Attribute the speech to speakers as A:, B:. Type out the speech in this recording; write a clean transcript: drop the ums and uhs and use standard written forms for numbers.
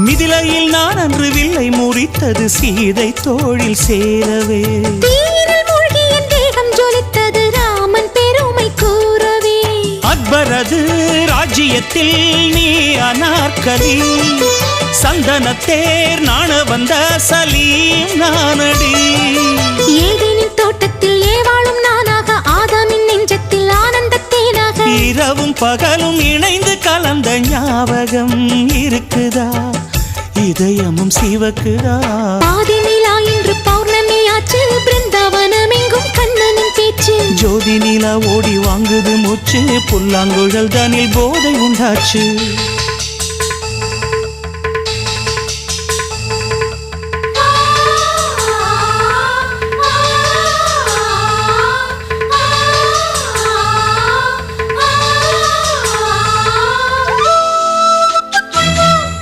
A: மிதிலையில் நான் அன்று வில்லை முறித்தது சீதை தோழில் சேரவே.
B: தீயில் மூழ்கி என் தேகம் ஜொலித்தது ராமன் பெருமை கூறவே.
A: அக்பரது ராஜ்யத்தில் நீ அனார்கலி, சந்தனத்தேர் நாண வந்த சலீம் நானடி.
B: ஏதேனின் தோட்டத்தில் ஏவாளும் நானாக, ஆதாமின் நெஞ்சத்தில் ஆனந்தத்தேனாக.
A: இரவும் பகலும் இணைந்து கலந்த ஞாபகம் இருக்குதா, இதயமும் சிவக்குதா.
B: பாதி நிலா இன்று பௌர்ணமி ஆச்சு, பிருந்தாவனம் எங்கும் கண்ணனின் பேச்சு.
A: ஜோதி நிலா ஓடி வாங்குது மூச்சு, புல்லாங்குழல் தானில் போதை உண்டாச்சு.